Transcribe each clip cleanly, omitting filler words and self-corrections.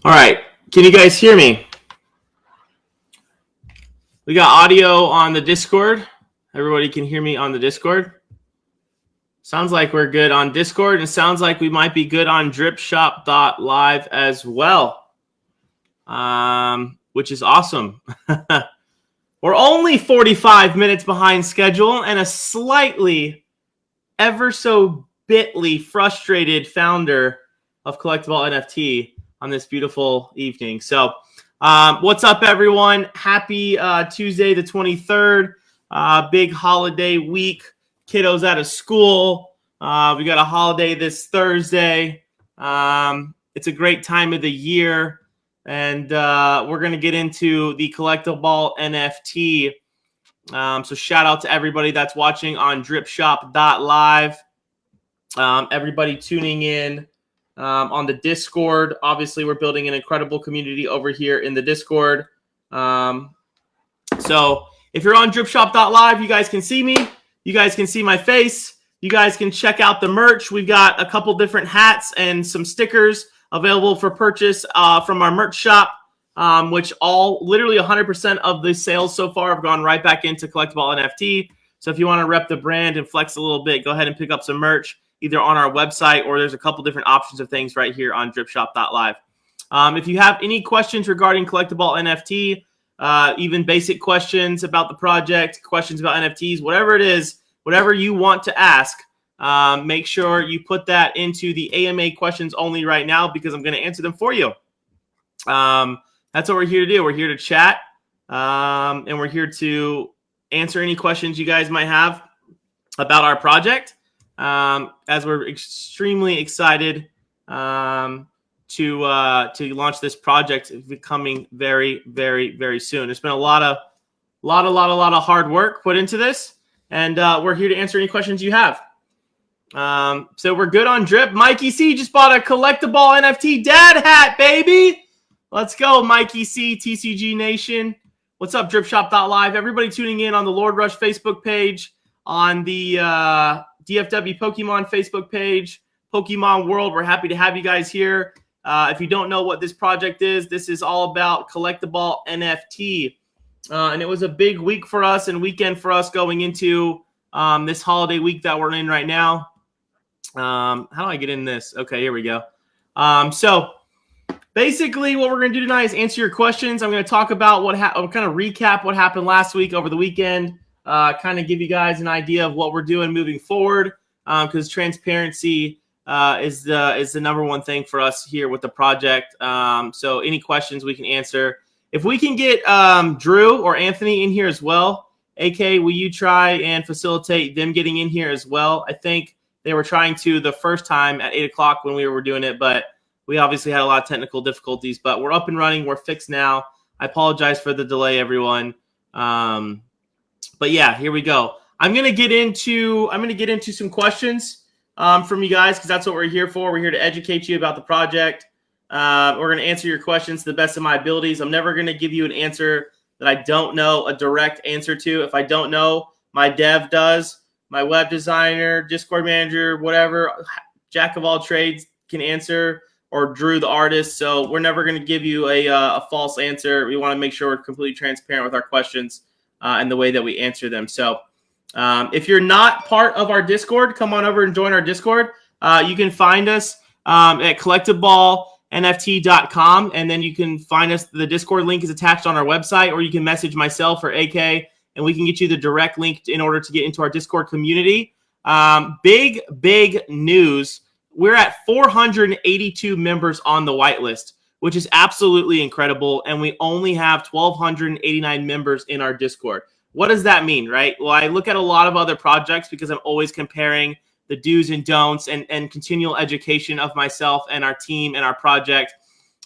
All right. Can you guys hear me? We got audio on the Discord. Everybody can hear me on the Discord. Sounds like we're good on Discord, and sounds like we might be good on dripshop.live as well, which is awesome. We're only 45 minutes behind schedule, and a slightly, ever so bitly frustrated founder of Collect-A-Ball NFT on this beautiful evening. So what's up, everyone? Happy Tuesday the 23rd. Big holiday week. Kiddos out of school. We got a holiday this Thursday. It's a great time of the year. And we're going to get into the Collect-A-Ball NFT. So shout out to everybody that's watching on dripshop.live. Everybody tuning in on the Discord. Obviously, we're building an incredible community over here in the Discord. So if you're on dripshop.live, you guys can see me. You guys can see my face. You guys can check out the merch. We've got a couple different hats and some stickers available for purchase from our merch shop, which literally 100% of the sales so far have gone right back into Collect-A-Ball NFT. So if you want to rep the brand and flex a little bit, go ahead and pick up some merch either on our website, or there's a couple different options of things right here on dripshop.live. If you have any questions regarding Collect-A-Ball NFT, even basic questions about the project, questions about NFTs, whatever it is, whatever you want to ask, make sure you put that into the AMA questions only right now, because I'm going to answer them for you. That's what we're here to do. We're here to chat, and we're here to answer any questions you guys might have about our project, as we're extremely excited to launch this project coming very, very, very soon. There's been a lot of hard work put into this, and we're here to answer any questions you have. So we're good on drip. Mikey C just bought a Collect-A-Ball NFT dad hat, baby. Let's go, Mikey C, TCG Nation. What's up, dripshop.live? Everybody tuning in on the Lord Rush Facebook page, on the DFW Pokemon Facebook page, Pokemon World. We're happy to have you guys here. If you don't know what this project is, this is all about Collect-A-Ball NFT. And it was a big week for us and weekend for us going into this holiday week that we're in right now. How do I get in this? Okay, here we go. So basically what we're going to do tonight is answer your questions. I'm going to talk about kind of recap what happened last week over the weekend, kind of give you guys an idea of what we're doing moving forward, because transparency is the number one thing for us here with the project. So any questions we can answer. If we can get Drew or Anthony in here as well, AK, will you try and facilitate them getting in here as well? I think they were trying to the first time at 8 o'clock when we were doing it, but we obviously had a lot of technical difficulties. But we're up and running. We're fixed now. I apologize for the delay, everyone. But yeah, here we go. I'm gonna get into some questions from you guys, because that's what we're here for. We're here to educate you about the project. We're going to answer your questions to the best of my abilities. I'm never going to give you an answer that I don't know a direct answer to. If I don't know, my dev does. My web designer, Discord manager, whatever, jack of all trades can answer, or Drew, the artist. So we're never going to give you a false answer. We want to make sure we're completely transparent with our questions and the way that we answer them. So if you're not part of our Discord, come on over and join our Discord. You can find us at CollectABallNFT.com, and then you can find us. The Discord link is attached on our website, or you can message myself or AK, and we can get you the direct link in order to get into our Discord community. Big news. We're at 482 members on the whitelist, which is absolutely incredible, and we only have 1,289 members in our Discord. What does that mean, right? Well, I look at a lot of other projects because I'm always comparing the do's and don'ts and continual education of myself and our team and our project.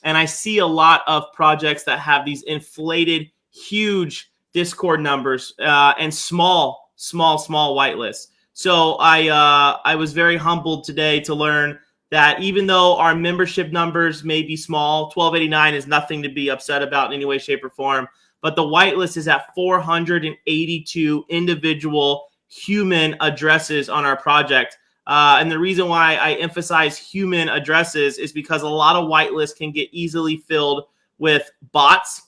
And I see a lot of projects that have these inflated, huge Discord numbers and small whitelists. So I was very humbled today to learn that even though our membership numbers may be small, 1289 is nothing to be upset about in any way, shape, or form. But the whitelist is at 482 individual human addresses on our project. And the reason why I emphasize human addresses is because a lot of whitelists can get easily filled with bots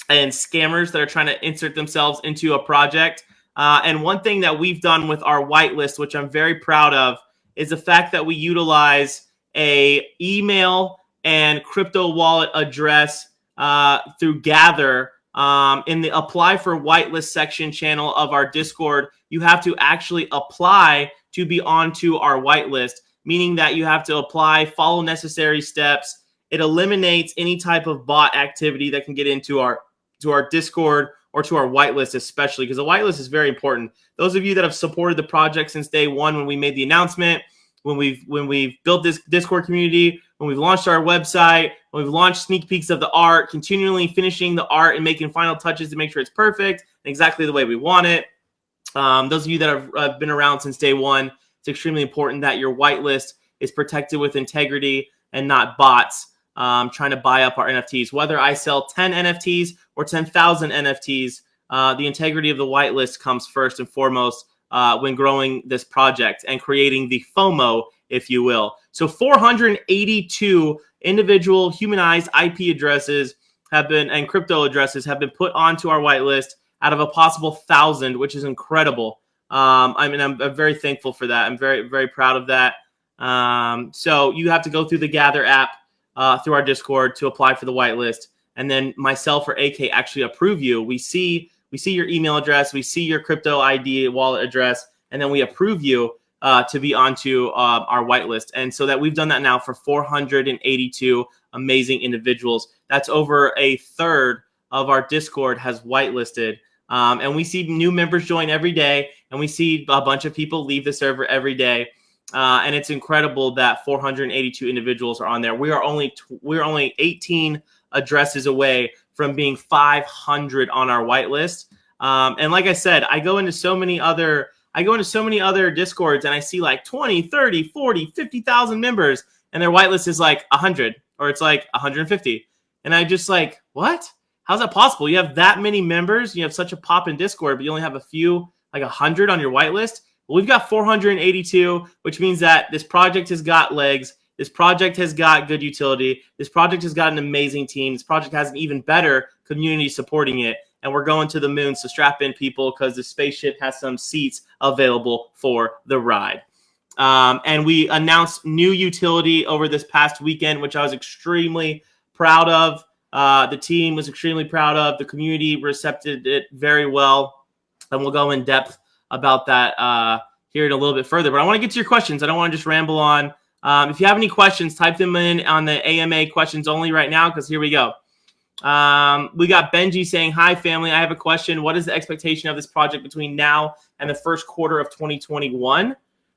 and scammers that are trying to insert themselves into a project. And one thing that we've done with our whitelist, which I'm very proud of, is the fact that we utilize a email and crypto wallet address through Gather in the apply for whitelist section channel of our Discord. You have to actually apply to be onto our whitelist, meaning that you have to apply, follow necessary steps. It eliminates any type of bot activity that can get into our Discord or to our whitelist, especially because the whitelist is very important. Those of you that have supported the project since day one, when we made the announcement, when we've built this Discord community, when we've launched our website, when we've launched sneak peeks of the art, continually finishing the art and making final touches to make sure it's perfect and exactly the way we want it. Those of you that have been around since day one, it's extremely important that your whitelist is protected with integrity and not bots trying to buy up our NFTs. Whether I sell 10 NFTs or 10,000 NFTs, the integrity of the whitelist comes first and foremost when growing this project and creating the FOMO, if you will. So 482 individual humanized IP addresses and crypto addresses have been put onto our whitelist out of a possible 1,000, which is incredible. I'm very thankful for that. I'm very, very proud of that. So you have to go through the Gather app through our Discord to apply for the whitelist. And then myself or AK actually approve you. We see your email address, we see your crypto ID wallet address, and then we approve you to be onto our whitelist. And so that we've done that now for 482 amazing individuals. That's over a third of our Discord has whitelisted. And we see new members join every day, and we see a bunch of people leave the server every day. And it's incredible that 482 individuals are on there. We're only 18 addresses away from being 500 on our whitelist. And like I said, I go into so many other Discords and I see like 20, 30, 40, 50,000 members, and their whitelist is like 100 or it's like 150. And I just like, what? How's that possible? You have that many members, you have such a pop in Discord, but you only have a few, like 100 on your whitelist. Well, we've got 482, which means that this project has got legs. This project has got good utility. This project has got an amazing team. This project has an even better community supporting it. And we're going to the moon, so strap in, people, because the spaceship has some seats available for the ride. And we announced new utility over this past weekend, which I was extremely proud of. The team was extremely proud of. The community recepted it very well. And we'll go in depth about that here in a little bit further. But I want to get to your questions. I don't want to just ramble on. If you have any questions, type them in on the AMA questions only right now, because here we go. We got Benji saying, hi, family. I have a question. What is the expectation of this project between now and the first quarter of 2021?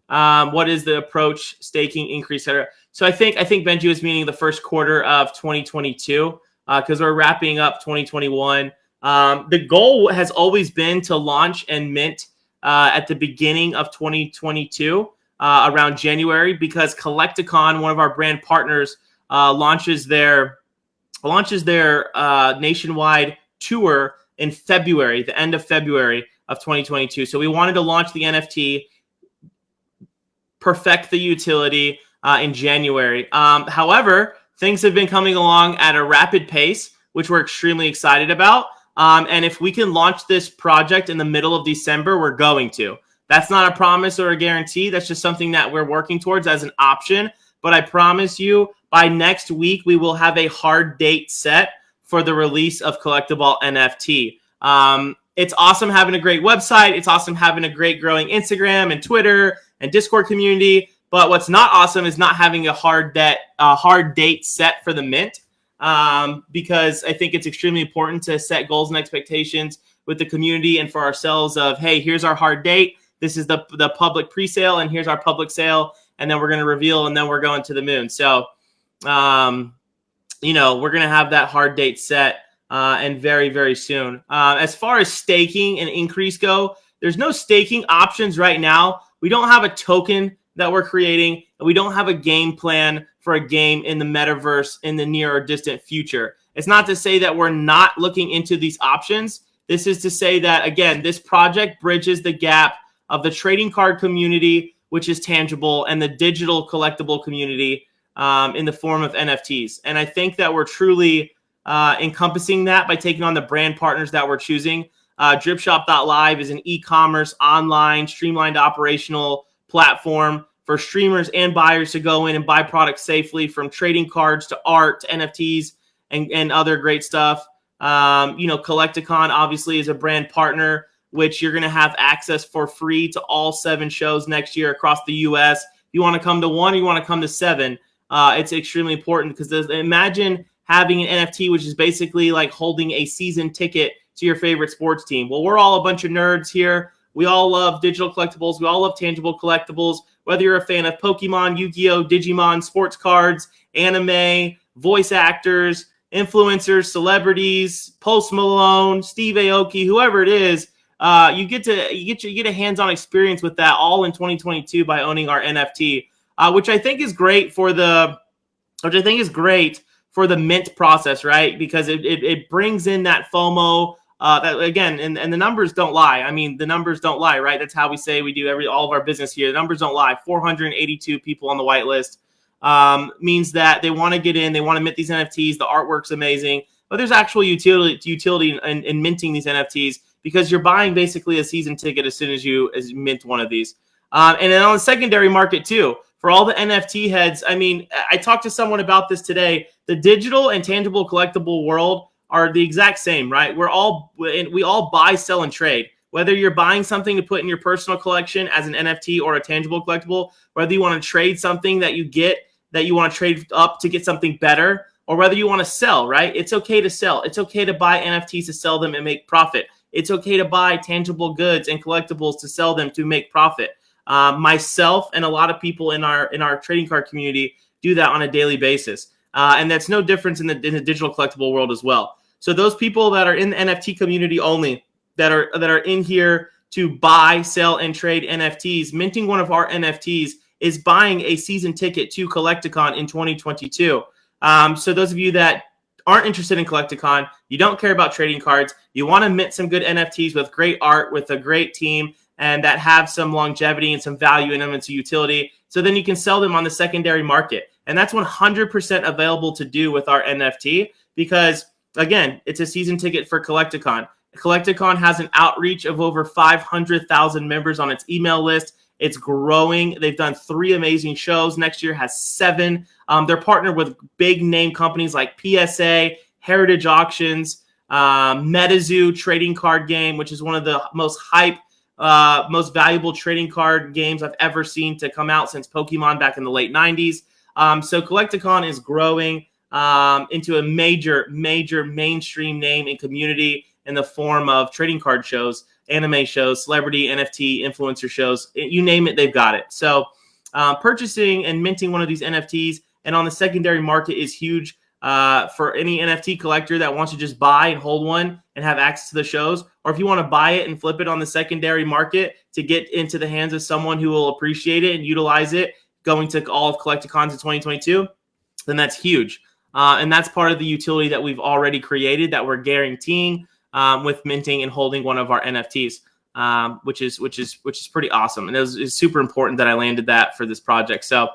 What is the approach, staking, increase, etc.? So I think Benji was meaning the first quarter of 2022 because we're wrapping up 2021. The goal has always been to launch and mint at the beginning of 2022, around January, because Collect-A-Con, one of our brand partners, launches their nationwide tour in February, the end of February of 2022. So we wanted to launch the NFT, perfect the utility in January. However, things have been coming along at a rapid pace, which we're extremely excited about. And if we can launch this project in the middle of December, we're going to. That's not a promise or a guarantee. That's just something that we're working towards as an option. But I promise you, by next week, we will have a hard date set for the release of Collect-A-Ball NFT. It's awesome having a great website. It's awesome having a great growing Instagram and Twitter and Discord community. But what's not awesome is not having a hard date set for the mint. Because I think it's extremely important to set goals and expectations with the community and for ourselves of, hey, here's our hard date. This is the public pre-sale, and here's our public sale. And then we're going to reveal, and then we're going to the moon. So, we're going to have that hard date set and very, very soon. As far as staking and increase go, there's no staking options right now. We don't have a token that we're creating, and we don't have a game plan for a game in the metaverse in the near or distant future. It's not to say that we're not looking into these options. This is to say that, again, this project bridges the gap of the trading card community which is tangible, and the digital collectible community in the form of NFTs. And I think that we're truly encompassing that by taking on the brand partners that we're choosing. DripShop.live is an e-commerce, online, streamlined operational platform for streamers and buyers to go in and buy products safely, from trading cards to art to NFTs and other great stuff. Collect-A-Con obviously is a brand partner, which you're going to have access for free to all 7 shows next year across the U.S. If you want to come to 1, or you want to come to 7, it's extremely important, because imagine having an NFT, which is basically like holding a season ticket to your favorite sports team. Well, we're all a bunch of nerds here. We all love digital collectibles. We all love tangible collectibles. Whether you're a fan of Pokemon, Yu-Gi-Oh, Digimon, sports cards, anime, voice actors, influencers, celebrities, Post Malone, Steve Aoki, whoever it is, you get a hands-on experience with that all in 2022 by owning our NFT, which I think is great for the mint process, right? Because it brings in that FOMO. That again, and the numbers don't lie. I mean, the numbers don't lie, right? That's how we say we do all of our business here. The numbers don't lie. 482 people on the whitelist means that they want to get in. They want to mint these NFTs. The artwork's amazing, but there's actual utility in minting these NFTs, because you're buying basically a season ticket as soon as you mint one of these. And then on the secondary market too, for all the NFT heads. I mean, I talked to someone about this today. The digital and tangible collectible world are the exact same, right? We all buy, sell, and trade. Whether you're buying something to put in your personal collection as an NFT or a tangible collectible, whether you want to trade something that you want to trade up to get something better, or whether you want to sell, right? It's okay to sell. It's okay to buy NFTs to sell them and make profit. It's okay to buy tangible goods and collectibles to sell them to make profit. Myself and a lot of people in our trading card community do that on a daily basis. And that's no difference in the digital collectible world as well. So those people that are in the NFT community only, that are in here to buy, sell, and trade NFTs, minting one of our NFTs is buying a season ticket to Collect-A-Con in 2022. So those of you that aren't interested in Collect-A-Con, you don't care about trading cards, you want to mint some good NFTs with great art, with a great team, and that have some longevity and some value in them and some utility, so then you can sell them on the secondary market. And that's 100% available to do with our NFT, because, again, it's a season ticket for Collect-A-Con. Collect-A-Con has an outreach of over 500,000 members on its email list. It's growing. They've done 3 amazing shows. Next year has 7. They're partnered with big name companies like PSA, Heritage Auctions, MetaZoo trading card game, which is one of the most hype, most valuable trading card games I've ever seen to come out since Pokemon back in the late 90s. So Collect-A-Con is growing into a major mainstream name and community in the form of trading card shows, anime shows, celebrity, NFT, influencer shows. You name it, they've got it. So purchasing and minting one of these NFTs and on the secondary market is huge for any NFT collector that wants to just buy and hold one and have access to the shows. Or if you want to buy it and flip it on the secondary market to get into the hands of someone who will appreciate it and utilize it going to all of Collect-A-Cons in 2022, then that's huge. And that's part of the utility that we've already created, that we're guaranteeing with minting and holding one of our NFTs, which is pretty awesome. And it's super important that I landed that for this project. So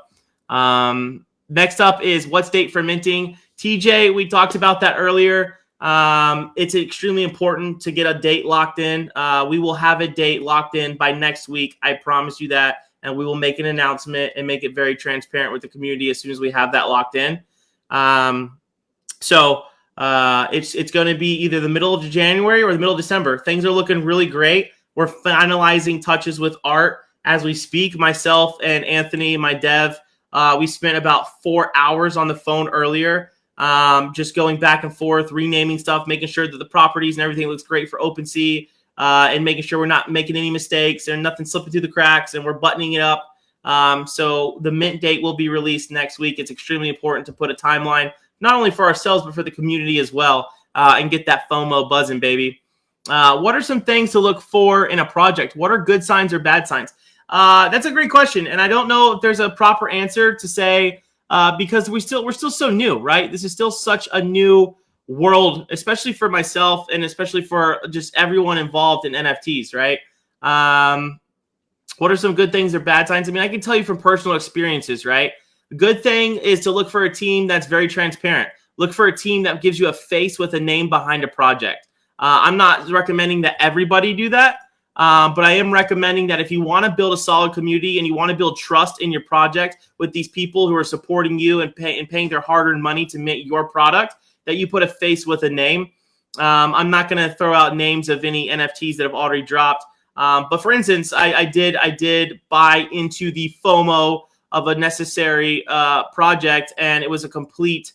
next up is what's date for minting. TJ, we talked about that earlier. It's extremely important to get a date locked in. We will have a date locked in by next week. I promise you that. And we will make an announcement and make it very transparent with the community as soon as we have that locked in. So it's going to be either the middle of January or the middle of December. Things are looking really great. We're finalizing touches with art as we speak. Myself and Anthony, my dev, we spent about 4 hours on the phone earlier, just going back and forth, renaming stuff, making sure that the properties and everything looks great for OpenSea, and making sure we're not making any mistakes and nothing slipping through the cracks, and we're buttoning it up. So the mint date will be released next week. It's extremely important to put a timeline, not only for ourselves, but for the community as well, and get that FOMO buzzing, baby. What are some things to look for in a project? What are good signs or bad signs? That's a great question, and I don't know if there's a proper answer to say, because we're still so new, right? This is still such a new world, especially for myself and especially for just everyone involved in NFTs, right? What are some good things or bad signs? I mean, I can tell you from personal experiences, right? The good thing is to look for a team that's very transparent. Look for a team that gives you a face with a name behind a project. I'm not recommending that everybody do that, but I am recommending that if you want to build a solid community and you want to build trust in your project with these people who are supporting you and paying their hard-earned money to make your product, that you put a face with a name. I'm not going to throw out names of any NFTs that have already dropped. But for instance, I did buy into the FOMO of a necessary project, and it was a complete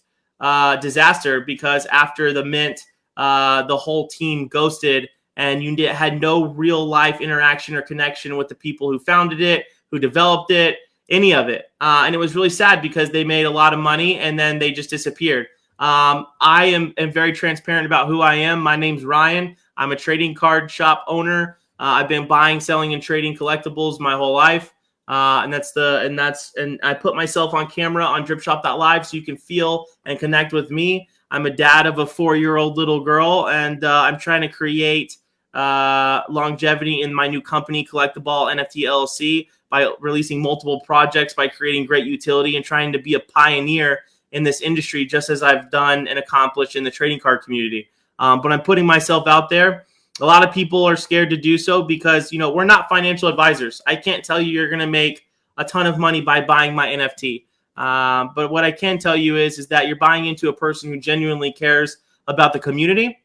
disaster because after the mint, the whole team ghosted, and you had no real life interaction or connection with the people who founded it, who developed it, any of it. And it was really sad because they made a lot of money and then they just disappeared. I am very transparent about who I am. My name's Ryan. I'm a trading card shop owner. I've been buying, selling, and trading collectibles my whole life, and I put myself on camera on DripShop.live so you can feel and connect with me. I'm a dad of a 4-year-old little girl, and I'm trying to create longevity in my new company, Collect-A-Ball NFT LLC, by releasing multiple projects, by creating great utility, and trying to be a pioneer in this industry, just as I've done and accomplished in the trading card community. But I'm putting myself out there. A lot of people are scared to do so because, we're not financial advisors. I can't tell you you're going to make a ton of money by buying my NFT. But what I can tell you is that you're buying into a person who genuinely cares about the community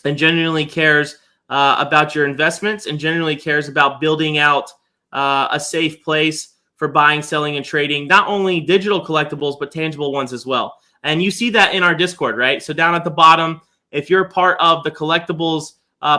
and genuinely cares about your investments and genuinely cares about building out a safe place for buying, selling, and trading, not only digital collectibles, but tangible ones as well. And you see that in our Discord, right? So down at the bottom, if you're part of the collectibles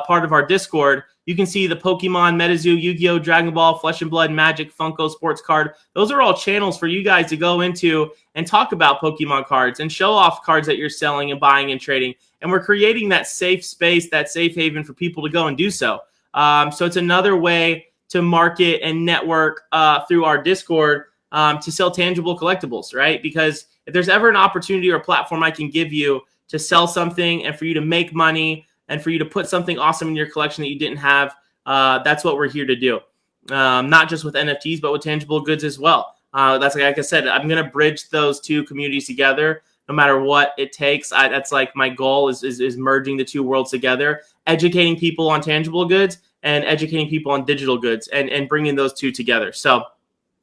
part of our Discord, you can see the Pokemon, MetaZoo, Yu-Gi-Oh, Dragon Ball, Flesh and Blood, Magic, Funko, Sports Card. Those are all channels for you guys to go into and talk about Pokemon cards and show off cards that you're selling and buying and trading. And we're creating that safe space, that safe haven for people to go and do so. So it's another way to market and network through our Discord to sell tangible collectibles, right? Because if there's ever an opportunity or platform I can give you to sell something and for you to make money and for you to put something awesome in your collection that you didn't have, that's what we're here to do. Not just with NFTs, but with tangible goods as well. That's like I said, I'm going to bridge those two communities together no matter what it takes. That's like my goal is merging the two worlds together, educating people on tangible goods and educating people on digital goods and bringing those two together. So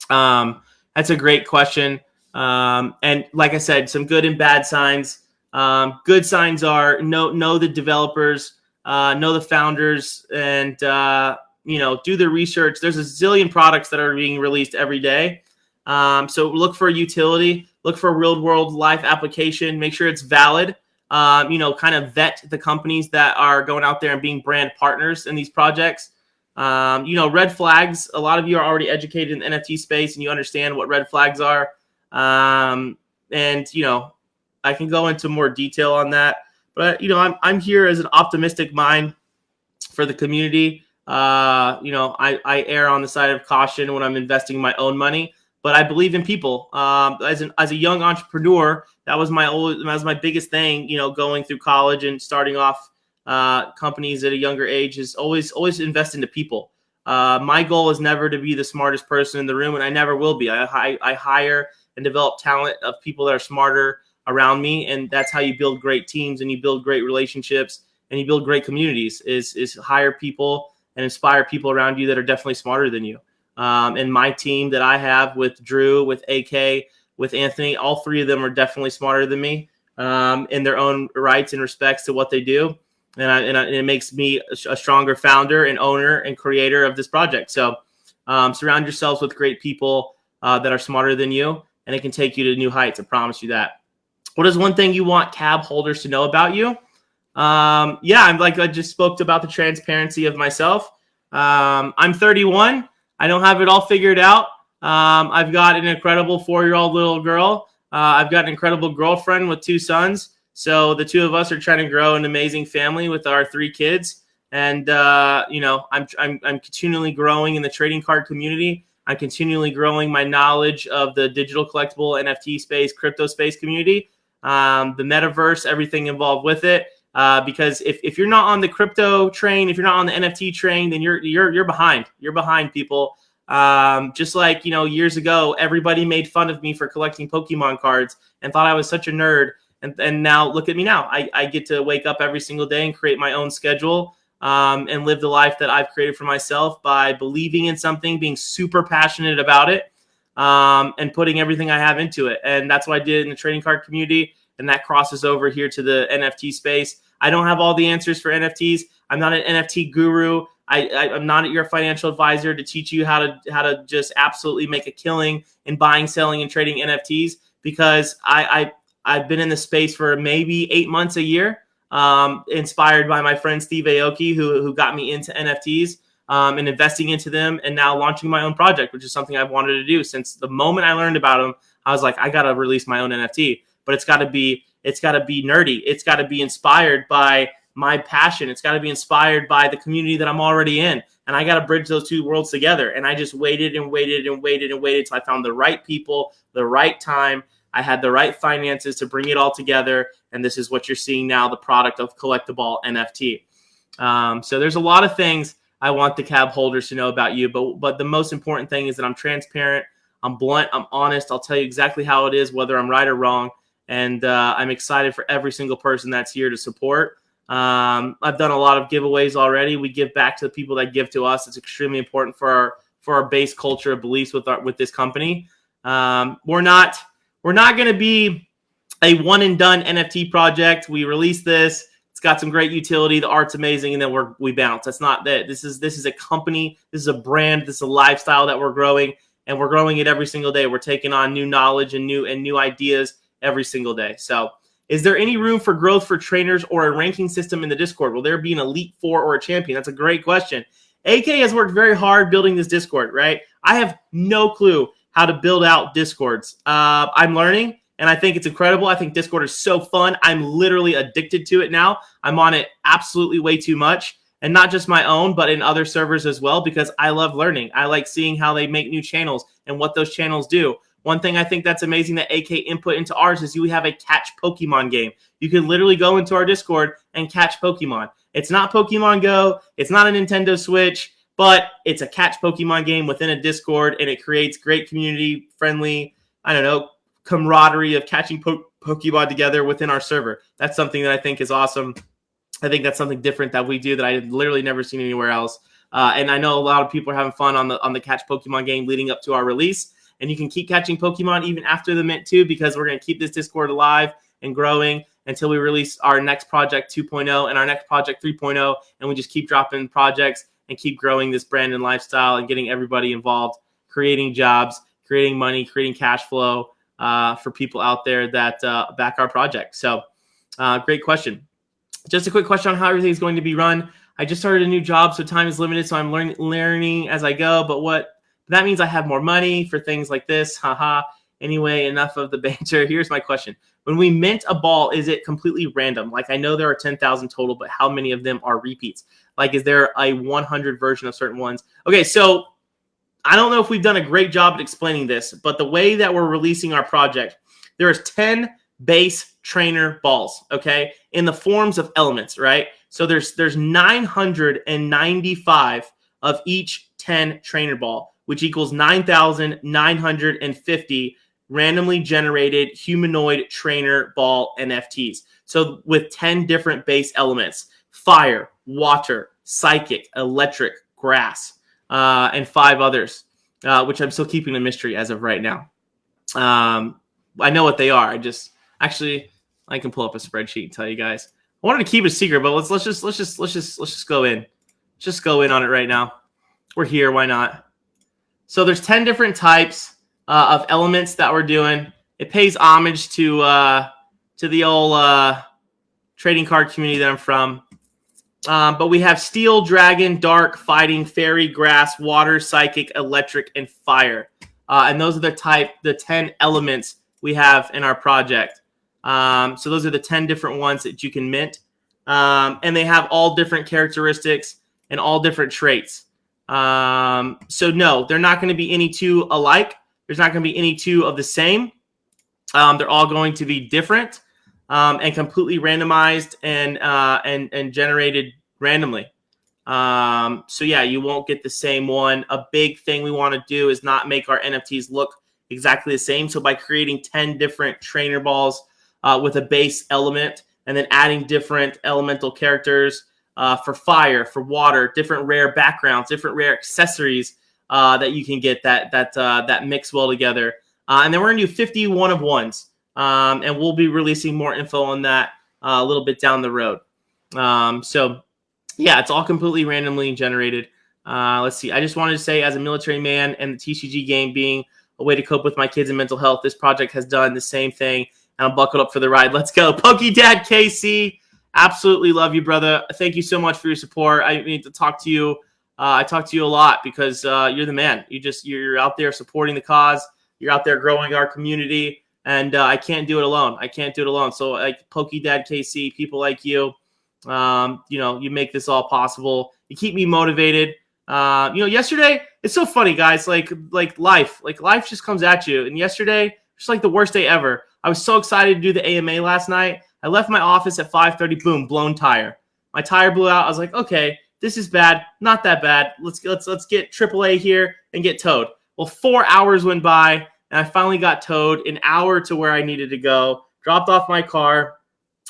that's a great question. And like I said, some good and bad signs. Good signs are know the developers, know the founders, and do the research. There's a zillion products that are being released every day. So look for utility, look for a real world life application, make sure it's valid. Kind of vet the companies that are going out there and being brand partners in these projects. Red flags. A lot of you are already educated in the NFT space and you understand what red flags are. I can go into more detail on that, but I'm here as an optimistic mind for the community. I err on the side of caution when I'm investing my own money, but I believe in people. As a young entrepreneur, that was my biggest thing. Going through college and starting off companies at a younger age is always invest into people. My goal is never to be the smartest person in the room, and I never will be. I hire and develop talent of people that are smarter around me, and that's how you build great teams and you build great relationships and you build great communities. Is hire people and inspire people around you that are definitely smarter than you. And my team that I have with Drew, with AK, with Anthony, all three of them are definitely smarter than me in their own rights and respects to what they do. And it makes me a stronger founder and owner and creator of this project. So surround yourselves with great people that are smarter than you, and it can take you to new heights. I promise you that. What is one thing you want CAB holders to know about you? I'm like I just spoke about the transparency of myself. I'm 31. I don't have it all figured out. I've got an incredible 4-year-old little girl. I've got an incredible girlfriend with 2 sons. So the two of us are trying to grow an amazing family with our 3 kids. And I'm continually growing in the trading card community. I'm continually growing my knowledge of the digital collectible NFT space, crypto space community, the metaverse, everything involved with it. Because if you're not on the crypto train, if you're not on the NFT train, then you're behind. You're behind, people. Just like, years ago, everybody made fun of me for collecting Pokemon cards and thought I was such a nerd. And now look at me now. I get to wake up every single day and create my own schedule, and live the life that I've created for myself by believing in something, being super passionate about it, and putting everything I have into it. And that's what I did in the trading card community. And that crosses over here to the NFT space. I don't have all the answers for NFTs. I'm not an NFT guru. I'm not your financial advisor to teach you how to just absolutely make a killing in buying, selling, and trading NFTs, because I've been in the space for maybe 8 months, a year, inspired by my friend Steve Aoki, who got me into NFTs, and investing into them, and now launching my own project, which is something I've wanted to do since the moment I learned about them. I was like, I got to release my own NFT, but it's got to be nerdy. It's got to be inspired by my passion. It's got to be inspired by the community that I'm already in. And I got to bridge those two worlds together. And I just waited and waited and waited and waited till I found the right people, the right time. I had the right finances to bring it all together. And this is what you're seeing now, the product of Collect-A-Ball NFT. So there's a lot of things I want the cab holders to know about you. But the most important thing is that I'm transparent. I'm blunt. I'm honest. I'll tell you exactly how it is, whether I'm right or wrong. And I'm excited for every single person that's here to support. I've done a lot of giveaways already. We give back to the people that give to us. It's extremely important for our base culture of beliefs with this company. We're not going to be a one and done NFT project. We release this. It's got some great utility. The art's amazing, and then we bounce. That's not that. This is a company. This is a brand. This is a lifestyle that we're growing, and we're growing it every single day. We're taking on new knowledge and new ideas every single day. So, is there any room for growth for trainers or a ranking system in the Discord? Will there be an Elite Four or a champion? That's a great question. AK has worked very hard building this Discord, right? I have no clue how to build out Discords. I'm learning, and I think it's incredible. I think Discord is so fun. I'm literally addicted to it now. I'm on it absolutely way too much, and not just my own, but in other servers as well, because I love learning. I like seeing how they make new channels and what those channels do. One thing I think that's amazing that AK input into ours is you have a catch Pokemon game. You can literally go into our Discord and catch Pokemon. It's not Pokemon Go. It's not a Nintendo Switch, but it's a catch Pokemon game within a Discord, and it creates great community-friendly, camaraderie of catching Pokemon together within our server. That's something that I think is awesome. I think that's something different that we do that I had literally never seen anywhere else. And I know a lot of people are having fun on the catch Pokemon game leading up to our release. And you can keep catching Pokemon even after the mint too, because we're going to keep this Discord alive and growing until we release our next project 2.0 and our next project 3.0. And we just keep dropping projects and keep growing this brand and lifestyle and getting everybody involved, creating jobs, creating money, creating cash flow for people out there that back our project. So great question. Just a quick question on how everything is going to be run. I just started a new job, so time is limited. So I'm learning as I go. But that means I have more money for things like this. Haha. Anyway, enough of the banter. Here's my question. When we mint a ball, is it completely random? Like, I know there are 10,000 total, but how many of them are repeats? Like, is there a 100 version of certain ones? Okay, so I don't know if we've done a great job at explaining this, but the way that we're releasing our project, there's 10 base trainer balls, okay, in the forms of elements, right? So there's 995 of each 10 trainer ball, which equals 9,950 randomly generated humanoid trainer ball NFTs. So with 10 different base elements: fire, water, psychic, electric, grass, and 5 others, which I'm still keeping a mystery as of right now. I know what they are. I can pull up a spreadsheet and tell you guys. I wanted to keep it a secret, but let's just go in. Just go in on it right now. We're here. Why not? So there's 10 different types of elements that we're doing. It pays homage to the old trading card community that I'm from. But we have steel, dragon, dark, fighting, fairy, grass, water, psychic, electric, and fire. And those are the 10 elements we have in our project. So those are the 10 different ones that you can mint. And they have all different characteristics and all different traits. So no, they're not going to be any two alike. There's not going to be any two of the same. They're all going to be different and completely randomized and generated randomly. So yeah, you won't get the same one. A big thing we want to do is not make our NFTs look exactly the same. So by creating 10 different trainer balls with a base element, and then adding different elemental characters for fire, for water, different rare backgrounds, different rare accessories that you can get that mix well together. And then we're gonna do 50 one-of-ones, and we'll be releasing more info on that a little bit down the road. So yeah, it's all completely randomly generated. Let's see. I just wanted to say, as a military man and the TCG game being a way to cope with my kids and mental health, this project has done the same thing, and I'm buckled up for the ride. Let's go. PokeDad KC, absolutely love you, brother. Thank you so much for your support. I need to talk to you. I talk to you a lot because you're the man. You're out there supporting the cause. You're out there growing our community, and I can't do it alone. I can't do it alone. So, like PokeDad KC, people like you, you make this all possible. You keep me motivated. Yesterday, it's so funny, guys. Like life just comes at you. And yesterday, just like the worst day ever. I was so excited to do the AMA last night. I left my office at 5:30. Boom, blown tire. My tire blew out. I was like, okay, this is bad. Not that bad. Let's get AAA here and get towed. Well, 4 hours went by, and I finally got towed an hour to where I needed to go. Dropped off my car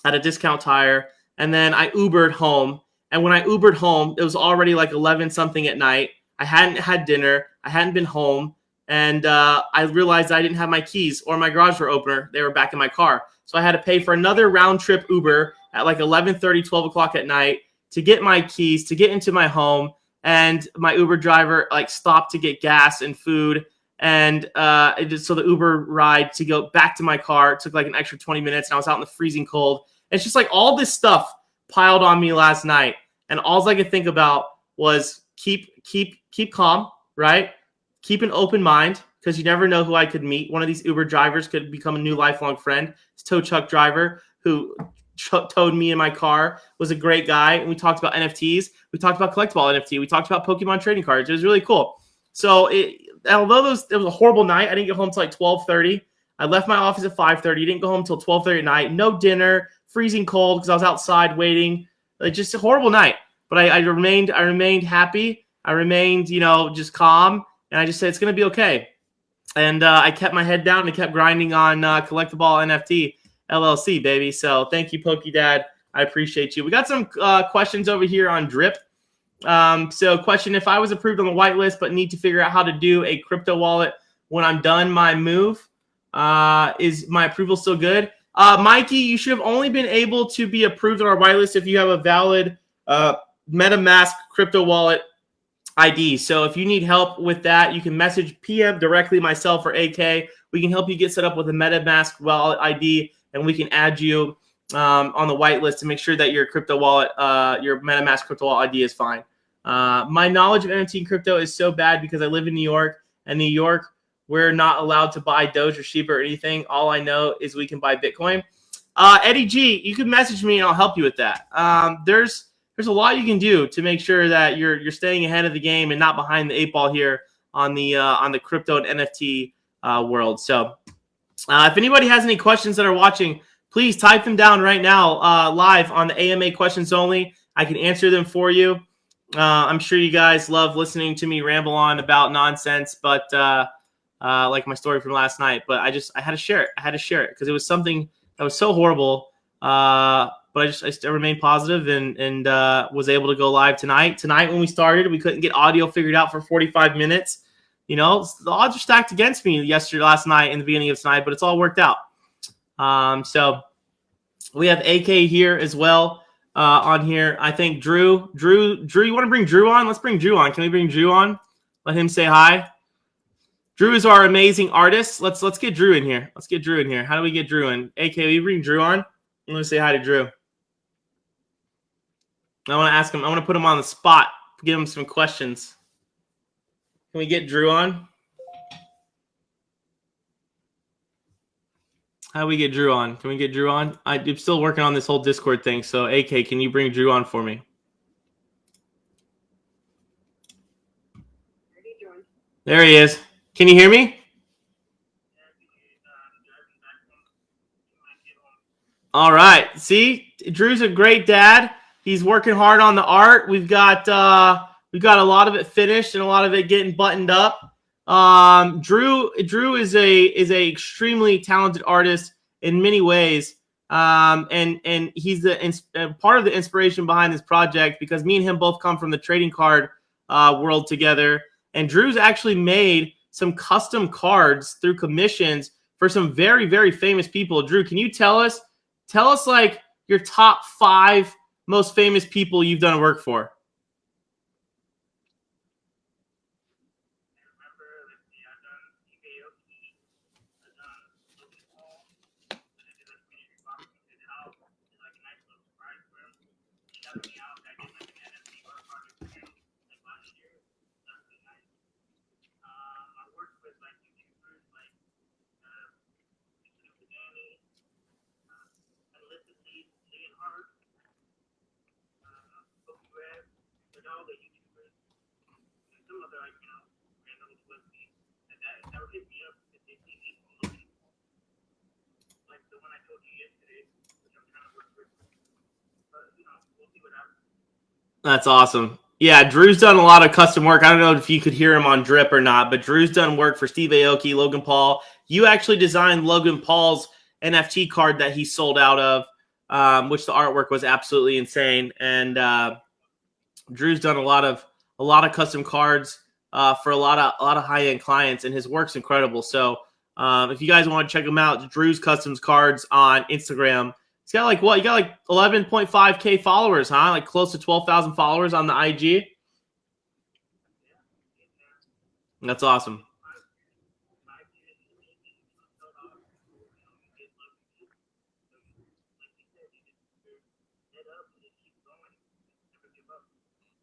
at a discount tire, and then I Ubered home. And when I Ubered home, it was already like 11 something at night. I hadn't had dinner. I hadn't been home. And I realized I didn't have my keys or my garage door opener. They were back in my car. So I had to pay for another round trip Uber at like 11:30, 12 o'clock at night to get my keys, to get into my home. And my Uber driver stopped to get gas and food. And so the Uber ride to go back to my car took like an extra 20 minutes. And I was out in the freezing cold. And it's just like all this stuff piled on me last night. And all I could think about was keep calm, right? Keep an open mind, because you never know who I could meet. One of these Uber drivers could become a new lifelong friend. This tow truck driver who towed me in my car was a great guy. And we talked about NFTs. We talked about Collect-A-Ball NFT. We talked about Pokemon trading cards. It was really cool. So although it was a horrible night, I didn't get home until like 12:30. I left my office at 5:30. Didn't go home until 12:30 at night. No dinner, freezing cold because I was outside waiting. Just a horrible night. But I remained happy. I remained, just calm. And I just said, it's going to be okay. And I kept my head down and kept grinding on Collect-A-Ball NFT LLC, baby. So thank you, PokeDad. I appreciate you. We got some questions over here on Drip. So question, if I was approved on the whitelist but need to figure out how to do a crypto wallet when I'm done my move, is my approval still good? Mikey, you should have only been able to be approved on our whitelist if you have a valid MetaMask crypto wallet ID. So if you need help with that, you can message PM directly, myself or AK. We can help you get set up with a MetaMask wallet ID, and we can add you on the whitelist to make sure that your crypto wallet, your MetaMask crypto wallet ID is fine. My knowledge of NFT and crypto is so bad because I live in New York, and New York, we're not allowed to buy Doge or Shiba or anything. All I know is we can buy Bitcoin. Eddie G, you can message me and I'll help you with that. There's a lot you can do to make sure that you're staying ahead of the game and not behind the 8 ball here on the crypto and NFT world. So if anybody has any questions that are watching, please type them down right now live on the AMA questions only. I can answer them for you. I'm sure you guys love listening to me ramble on about nonsense, but like my story from last night. But I had to share it. I had to share it because it was something that was so horrible. But I still remained positive and was able to go live tonight. Tonight when we started, we couldn't get audio figured out for 45 minutes. The odds are stacked against me last night and the beginning of tonight, but it's all worked out. So we have AK here as well on here. I think Drew, you want to bring Drew on? Let's bring Drew on. Can we bring Drew on? Let him say hi. Drew is our amazing artist. Let's get Drew in here. Let's get Drew in here. How do we get Drew in? AK, will you bring Drew on? I'm going to say hi to Drew. I want to ask him. I want to put him on the spot. Give him some questions. Can we get Drew on? How do we get Drew on? Can we get Drew on? I'm still working on this whole Discord thing. So, AK, can you bring Drew on for me? There he is. Can you hear me? All right. See, Drew's a great dad. He's working hard on the art. We've got a lot of it finished and a lot of it getting buttoned up. Drew is a extremely talented artist in many ways. And he's part of the inspiration behind this project, because me and him both come from the trading card world together. And Drew's actually made some custom cards through commissions for some very, very famous people. Drew, can you tell us like your top 5 most famous people you've done work for? That's awesome. Yeah, Drew's done a lot of custom work. I don't know if you could hear him on Drip or not, but Drew's done work for Steve Aoki, Logan Paul. You actually designed Logan Paul's NFT card that he sold out of, which the artwork was absolutely insane. And Drew's done a lot of custom cards for a lot of high end clients, and his work's incredible. So if you guys want to check him out, Drew's Customs Cards on Instagram. He's got like what? You got like 11.5K followers, huh? Like close to 12,000 followers on the IG. That's awesome.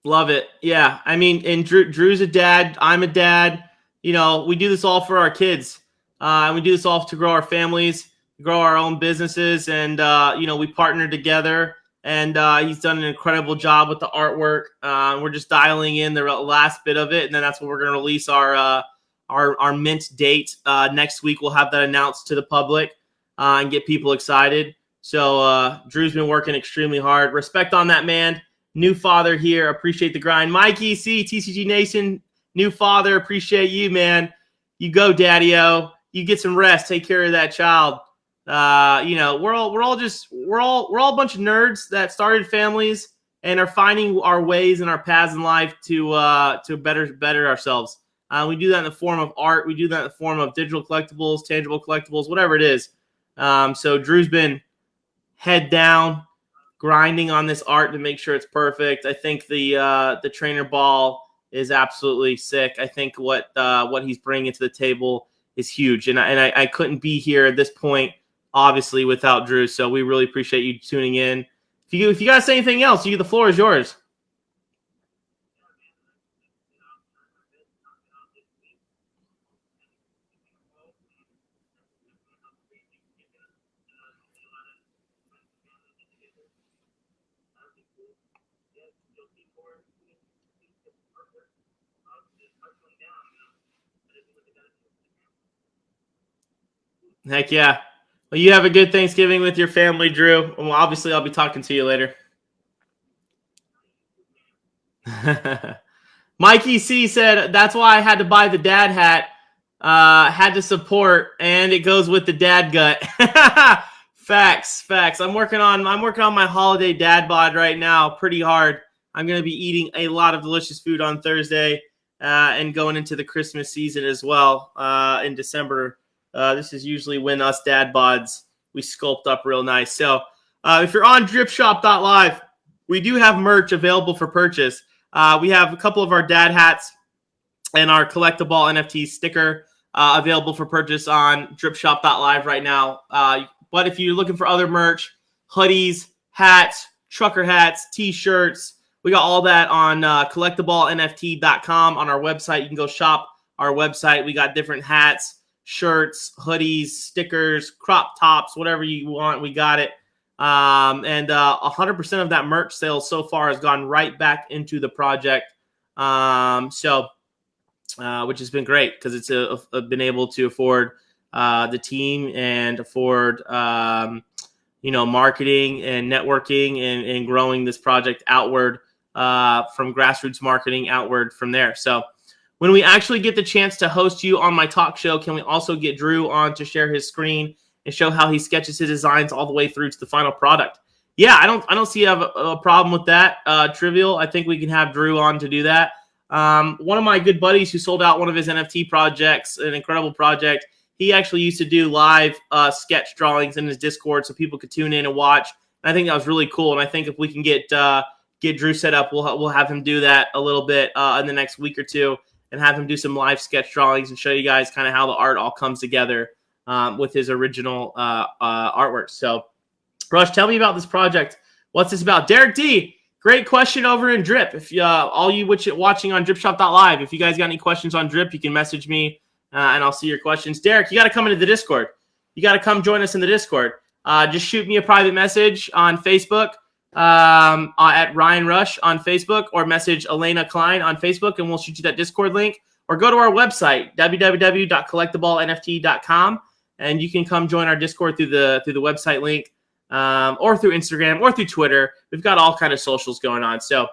Love it. Yeah. I mean, and Drew's a dad. I'm a dad. You know, we do this all for our kids. And we do this all to grow our families, grow our own businesses. And, you know, we partner together. And he's done an incredible job with the artwork. We're just dialing in the last bit of it. And then that's when we're going to release our mint date. Next week, we'll have that announced to the public and get people excited. So Drew's been working extremely hard. Respect on that, man. New father here. Appreciate the grind. Mikey C, TCG Nation, new father. Appreciate you, man. You go, Daddy-O. You get some rest. Take care of that child. You know, we're all a bunch of nerds that started families and are finding our ways and our paths in life to better ourselves. We do that in the form of art. We do that in the form of digital collectibles, tangible collectibles, whatever it is. So Drew's been head down, grinding on this art to make sure it's perfect. I think the trainer ball is absolutely sick. I think what he's bringing to the table is huge, and I couldn't be here at this point, obviously, without Drew. So we really appreciate you tuning in. If you guys say anything else, the floor is yours. Heck yeah. Well, you have a good Thanksgiving with your family, Drew. Well, obviously, I'll be talking to you later. Mikey C said, that's why I had to buy the dad hat. Had to support, and it goes with the dad gut. Facts. I'm working on my holiday dad bod right now pretty hard. I'm going to be eating a lot of delicious food on Thursday and going into the Christmas season as well in December. This is usually when us dad bods, we sculpt up real nice. So if you're on dripshop.live, we do have merch available for purchase. We have a couple of our dad hats and our Collect-A-Ball NFT sticker available for purchase on dripshop.live right now. But if you're looking for other merch, hoodies, hats, trucker hats, t-shirts, we got all that on CollectABallNFT.com on our website. You can go shop our website. We got different hats, shirts, hoodies, stickers, crop tops, whatever you want, we got it. And 100% of that merch sales so far has gone right back into the project. Which has been great because it's been able to afford the team and afford marketing and networking and growing this project outward from grassroots marketing outward from there. So when we actually get the chance to host you on my talk show, can we also get Drew on to share his screen and show how he sketches his designs all the way through to the final product? Yeah, I don't see a problem with that. Trivial. I think we can have Drew on to do that. One of my good buddies who sold out one of his NFT projects, an incredible project, he actually used to do live sketch drawings in his Discord so people could tune in and watch. And I think that was really cool. And I think if we can get Drew set up, we'll have him do that a little bit in the next week or two and have him do some live sketch drawings and show you guys kind of how the art all comes together with his original artwork. So, Rush, tell me about this project. What's this about? Derek D, great question over in Drip. If all you watching on dripshop.live, if you guys got any questions on Drip, you can message me and I'll see your questions. Derek, you got to come into the Discord. You got to come join us in the Discord. Just shoot me a private message on Facebook at Ryan Rush on Facebook, or message Elena Klein on Facebook, and we'll shoot you that Discord link. Or go to our website, www.collectaballnft.com, and you can come join our Discord through the website link. Or through Instagram or through Twitter. We've got all kind of socials going on. So,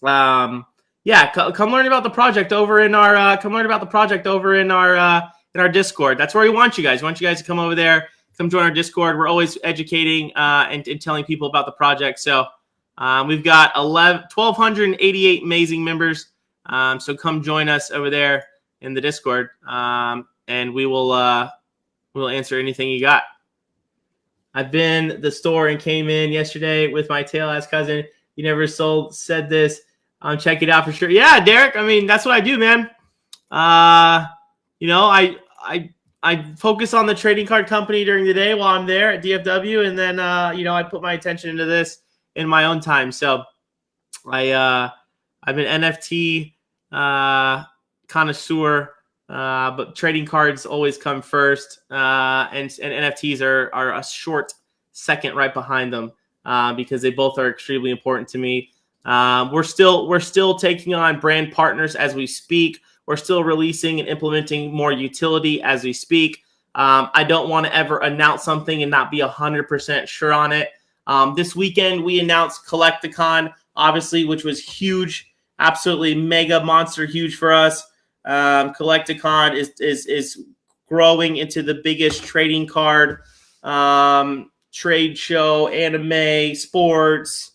come learn about the project over in our Discord. That's where we want you guys. We want you guys to come over there, come join our Discord. We're always educating and telling people about the project. So, we've got 1,288 amazing members. So come join us over there in the Discord, and we'll answer anything you got. I've been to the store and came in yesterday with my tail-ass cousin. You never said this. Check it out for sure. Yeah, Derek. I mean, that's what I do, man. I focus on the trading card company during the day while I'm there at DFW, and then I put my attention into this in my own time. So I'm an NFT connoisseur. But trading cards always come first, and NFTs are a short second right behind them because they both are extremely important to me. We're still taking on brand partners as we speak. We're still releasing and implementing more utility as we speak. I don't want to ever announce something and not be 100% sure on it. This weekend we announced Collect-A-Con, obviously, which was huge, absolutely mega monster huge for us. Collect-A-Con is growing into the biggest trading card trade show, anime, sports,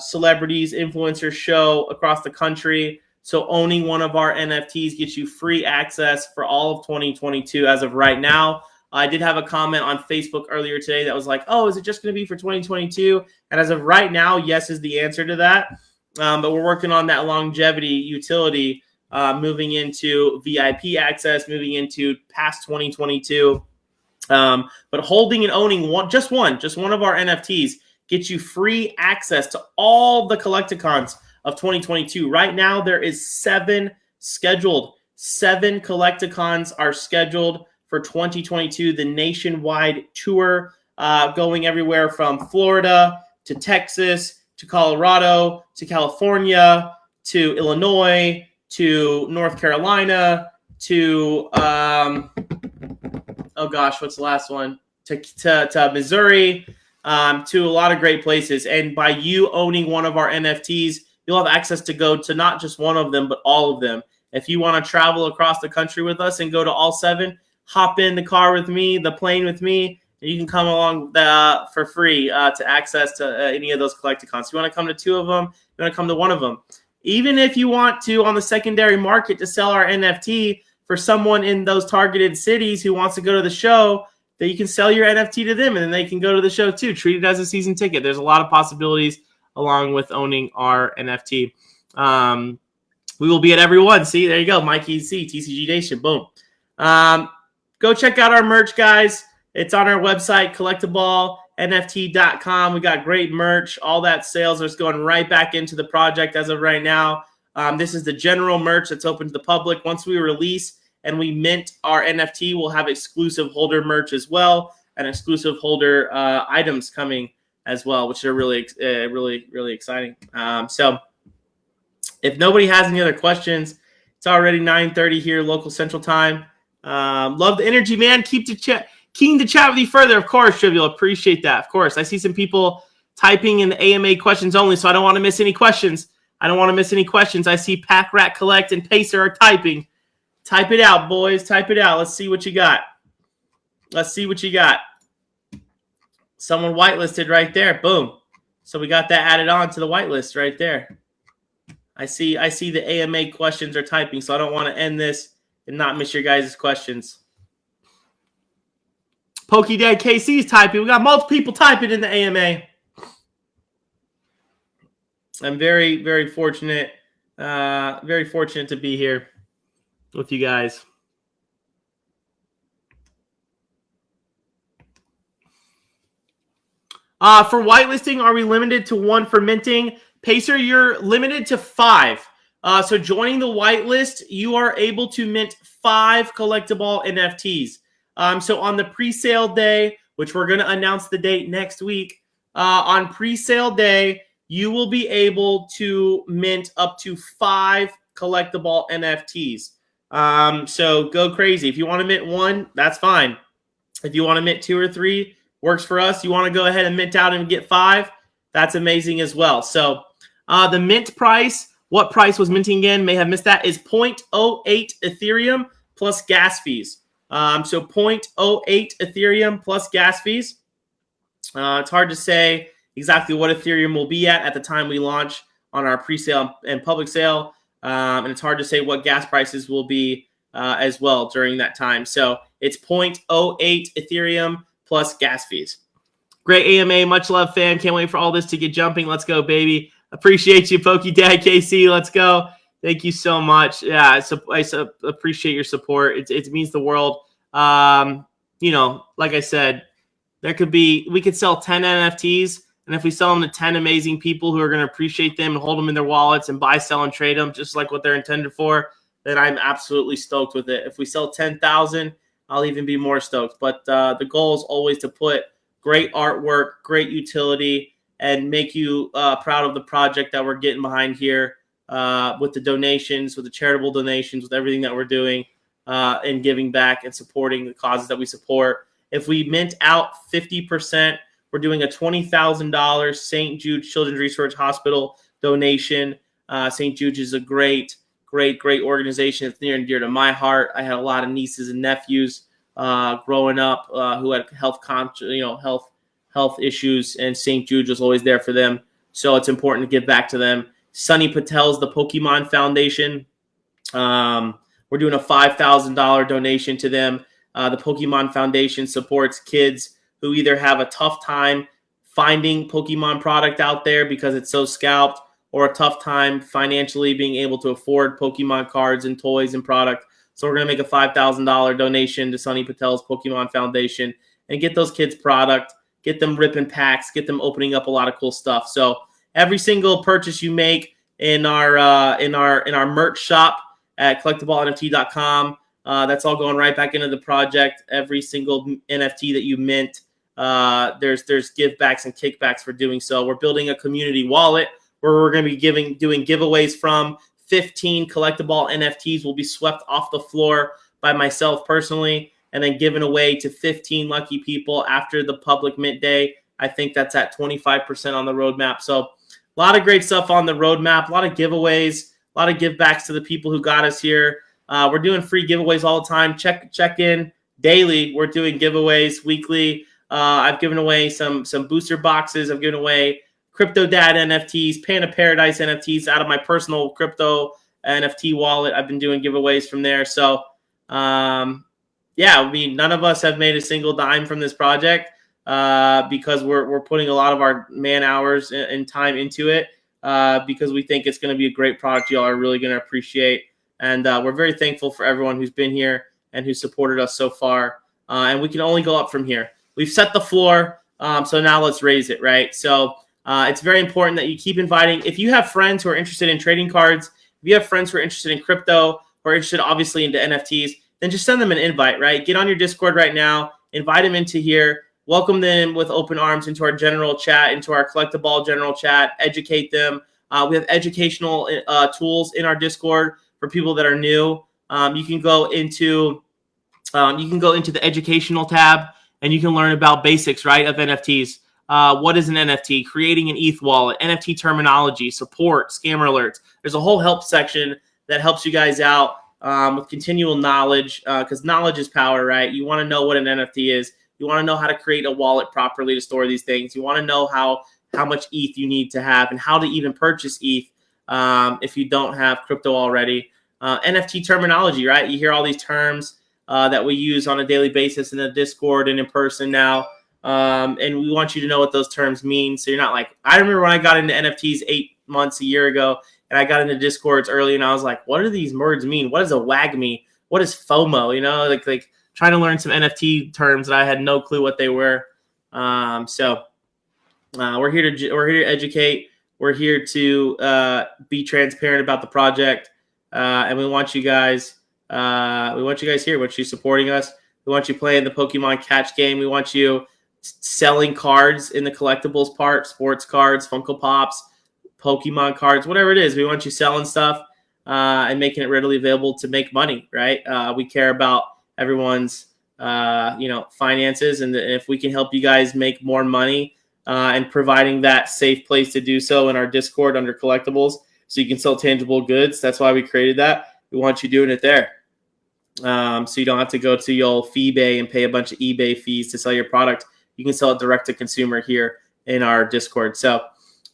celebrities, influencers show across the country. So owning one of our NFTs gets you free access for all of 2022 as of right now. I did have a comment on Facebook earlier today that was like, oh, is it just going to be for 2022? And as of right now, yes is the answer to that. But we're working on that longevity utility, moving into VIP access, moving into past 2022. But holding and owning just one of our NFTs gets you free access to all the Collect-A-Cons of 2022. Right now, there is 7 scheduled. 7 Collect-A-Cons are scheduled for 2022. The nationwide tour, going everywhere from Florida to Texas to Colorado to California to Illinois to North Carolina to what's the last one? To Missouri, to a lot of great places. And by you owning one of our NFTs, you'll have access to go to not just one of them, but all of them. If you want to travel across the country with us and go to all 7, hop in the car with me, the plane with me, and you can come along for free to access to any of those Collect-A-Cons. If you want to come to 2 of them, you want to come to 1 of them. Even if you want to, on the secondary market, to sell our NFT for someone in those targeted cities who wants to go to the show, that you can sell your NFT to them, and then they can go to the show too. Treat it as a season ticket. There's a lot of possibilities along with owning our NFT. We will be at every one. See, there you go. Mikey C, TCG Nation. Boom. Go check out our merch, guys. It's on our website, CollectABall.nft.com. We got great merch. All that sales is going right back into the project as of right now. This is the general merch that's open to the public. Once we release and we mint our NFT, we'll have exclusive holder merch as well, and exclusive holder items coming as well, which are really, really exciting. So if nobody has any other questions, it's already 9:30 here, local Central Time. Love the energy, man. Keep Keen to chat with you further. Of course, Trivial. Appreciate that. Of course. I see some people typing in the AMA questions only, so I don't want to miss any questions. I see Pack Rat Collect and Pacer are typing. Type it out, boys. Type it out. Let's see what you got. Someone whitelisted right there. Boom. So we got that added on to the whitelist right there. I see the AMA questions are typing, so I don't want to end this and not miss your guys' questions. PokeDad KC is typing. We got multiple people typing in the AMA. I'm very, very fortunate. Very fortunate to be here with you guys. For whitelisting, are we limited to 1 for minting? Pacer, you're limited to 5. So joining the whitelist, you are able to mint 5 Collect-A-Ball NFTs. So on the pre-sale day, which we're going to announce the date next week, on pre-sale day, you will be able to mint up to 5 Collect-A-Ball NFTs. So go crazy. If you want to mint 1, that's fine. If you want to mint 2 or 3, works for us. You want to go ahead and mint out and get 5, that's amazing as well. So the mint price, what price was minting again? May have missed that, is 0.08 Ethereum plus gas fees. So 0.08 Ethereum plus gas fees. It's hard to say exactly what Ethereum will be at the time we launch on our pre-sale and public sale. And it's hard to say what gas prices will be as well during that time. So it's 0.08 Ethereum plus gas fees. Great AMA, much love, fam. Can't wait for all this to get jumping. Let's go, baby. Appreciate you, PokeDad KC. Let's go. Thank you so much. Yeah, I appreciate your support. It means the world. Like I said, we could sell 10 NFTs, and if we sell them to 10 amazing people who are going to appreciate them and hold them in their wallets and buy, sell, and trade them just like what they're intended for, then I'm absolutely stoked with it. If we sell 10,000, I'll even be more stoked. But the goal is always to put great artwork, great utility, and make you proud of the project that we're getting behind here with the donations, with the charitable donations, with everything that we're doing and giving back and supporting the causes that we support. If we mint out 50%, we're doing a $20,000 St. Jude Children's Research Hospital donation. St. Jude is a great organization. It's near and dear to my heart. I had a lot of nieces and nephews growing up who had health issues, and St. Jude was always there for them. So it's important to give back to them. Sunny Patel's the Pokemon Foundation. We're doing a $5,000 donation to them. The Pokemon Foundation supports kids who either have a tough time finding Pokemon product out there because it's so scalped, or a tough time financially being able to afford Pokemon cards and toys and product. So we're going to make a $5,000 donation to Sunny Patel's Pokemon Foundation and get those kids product, get them ripping packs, get them opening up a lot of cool stuff. So every single purchase you make in our merch shop at CollectABallNFT.com, that's all going right back into the project. Every single NFT that you mint, there's give backs and kickbacks for doing so. We're building a community wallet where we're going to be doing giveaways from 15 Collect-A-Ball NFTs will be swept off the floor by myself personally, and then given away to 15 lucky people after the public mint day. I think that's at 25% on the roadmap. So a lot of great stuff on the roadmap, a lot of giveaways, a lot of give backs to the people who got us here. We're doing free giveaways all the time. Check in daily. We're doing giveaways weekly. I've given away some booster boxes. I've given away Crypto Dad NFTs, Panda Paradise NFTs out of my personal crypto NFT wallet. I've been doing giveaways from there. So, none of us have made a single dime from this project because we're putting a lot of our man hours and time into it because we think it's going to be a great product y'all are really going to appreciate. And we're very thankful for everyone who's been here and who supported us so far. And we can only go up from here. We've set the floor, so now let's raise it, right? So it's very important that you keep inviting. If you have friends who are interested in trading cards, if you have friends who are interested in crypto, who are interested obviously into NFTs, then just send them an invite, right? Get on your Discord right now, invite them into here, welcome them with open arms into our general chat, into our Collect-A-Ball general chat, educate them. We have educational tools in our Discord for people that are new. You can go into the educational tab and you can learn about basics, right, of NFTs. What is an NFT? Creating an ETH wallet, NFT terminology, support, scammer alerts. There's a whole help section that helps you guys out with continual knowledge, because knowledge is power, right? You want to know what an NFT is. You want to know how to create a wallet properly to store these things. You want to know how much ETH you need to have and how to even purchase ETH if you don't have crypto already. NFT terminology, right? You hear all these terms that we use on a daily basis in the Discord and in person now. And we want you to know what those terms mean. So you're not like, I remember when I got into NFTs 8 months, a year ago, and I got into Discords early and I was like, what do these words mean? What is a WAGMI? What is FOMO? You know, like trying to learn some NFT terms that I had no clue what they were. So we're here to educate. We're here to be transparent about the project. And we want you guys here. We want you supporting us. We want you playing the Pokemon catch game. We want you selling cards in the collectibles part, sports cards, Funko Pops, Pokemon cards, whatever it is. We want you selling stuff and making it readily available to make money, right? We care about everyone's finances, and if we can help you guys make more money and providing that safe place to do so in our Discord under collectibles, so you can sell tangible goods. That's why we created that. We want you doing it there. So you don't have to go to your eBay and pay a bunch of eBay fees to sell your product. You can sell it direct to consumer here in our Discord. So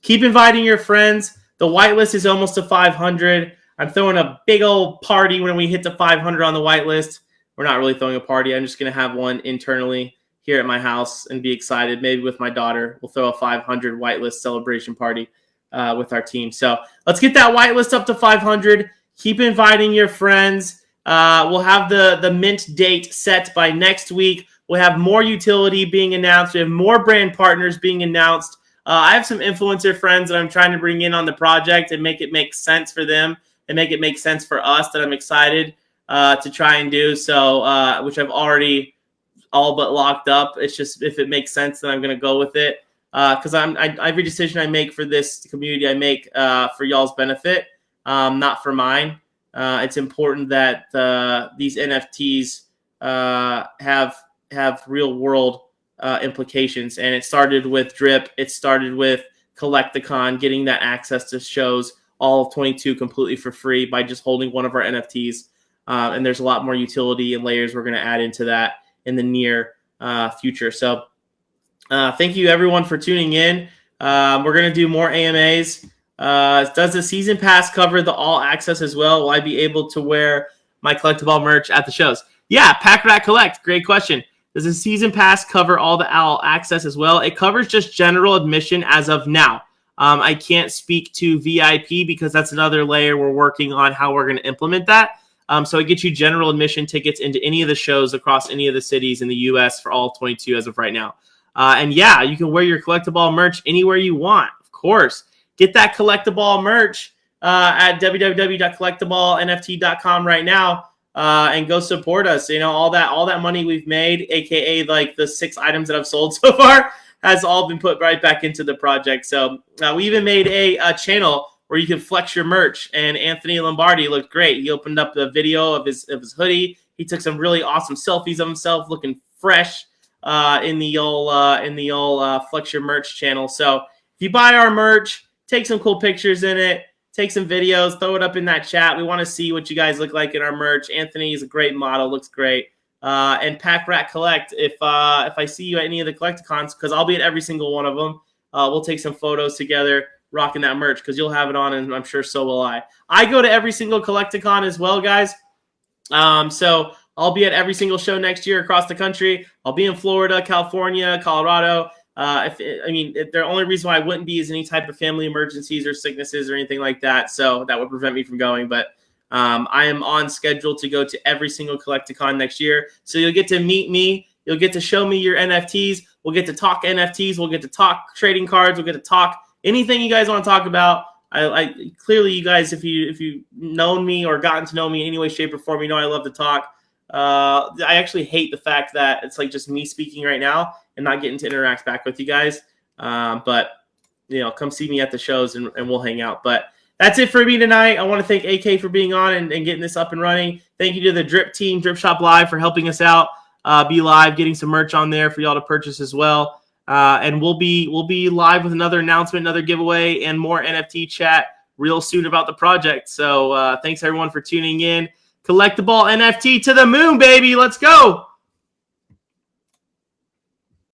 keep inviting your friends. The whitelist is almost to 500. I'm throwing a big old party when we hit the 500 on the whitelist. We're not really throwing a party. I'm just going to have one internally here at my house and be excited. Maybe with my daughter, we'll throw a 500 whitelist celebration party with our team. So let's get that whitelist up to 500. Keep inviting your friends. We'll have the mint date set by next week. We'll have more utility being announced. We have more brand partners being announced. I have some influencer friends that I'm trying to bring in on the project and make it make sense for them and make it make sense for us, that I'm excited to try and do. So, which I've already all but locked up. It's just, if it makes sense, then I'm going to go with it. Because every decision I make for this community, I make for y'all's benefit, not for mine. It's important that these NFTs have real world implications. And it started with Drip. It started with Collect-A-Con, getting that access to shows all of 22 completely for free by just holding one of our NFTs. And there's a lot more utility and layers we're going to add into that in the near future. So thank you everyone for tuning in. We're going to do more AMAs. Does the season pass cover the all access as well? Will I be able to wear my CollectABall merch at the shows? Yeah, Pack Rat Collect. Great question. Does the season pass cover all the all access as well? It covers just general admission as of now. I can't speak to VIP because that's another layer we're working on how we're going to implement that. So it gets you general admission tickets into any of the shows across any of the cities in the U.S. for all 22 as of right now. And yeah, you can wear your CollectABall merch anywhere you want, of course. Get that CollectABall merch at www.collectaballnft.com right now and go support us. You know, all that money we've made, aka like the 6 items that I've sold so far, has all been put right back into the project. So we even made a channel where you can flex your merch. And Anthony Lombardi looked great. He opened up the video of his hoodie. He took some really awesome selfies of himself, looking fresh in the old flex your merch channel. So if you buy our merch, take some cool pictures in it, take some videos, throw it up in that chat. We want to see what you guys look like in our merch. Anthony is a great model, looks great. And Pack Rat Collect, if I see you at any of the Collect-A-Cons, because I'll be at every single one of them, we'll take some photos together rocking that merch, because you'll have it on, and I'm sure so will I. I go to every single Collect-A-Con as well, guys. So I'll be at every single show next year across the country. I'll be in Florida, California, Colorado. The only reason why I wouldn't be is any type of family emergencies or sicknesses or anything like that. So that would prevent me from going. But I am on schedule to go to every single Collect-A-Con next year. So you'll get to meet me. You'll get to show me your NFTs. We'll get to talk NFTs. We'll get to talk trading cards. We'll get to talk anything you guys want to talk about. I clearly, you guys, if you've known me or gotten to know me in any way, shape, or form, you know I love to talk. I actually hate the fact that it's like just me speaking right now and not getting to interact back with you guys. But, you know, come see me at the shows and we'll hang out. But that's it for me tonight. I want to thank AK for being on and getting this up and running. Thank you to the Drip team, Drip Shop Live, for helping us out. be live, getting some merch on there for y'all to purchase as well. And we'll be live with another announcement, another giveaway, and more NFT chat real soon about the project. So thanks everyone for tuning in. Collect-A-Ball NFT to the moon, baby. Let's go.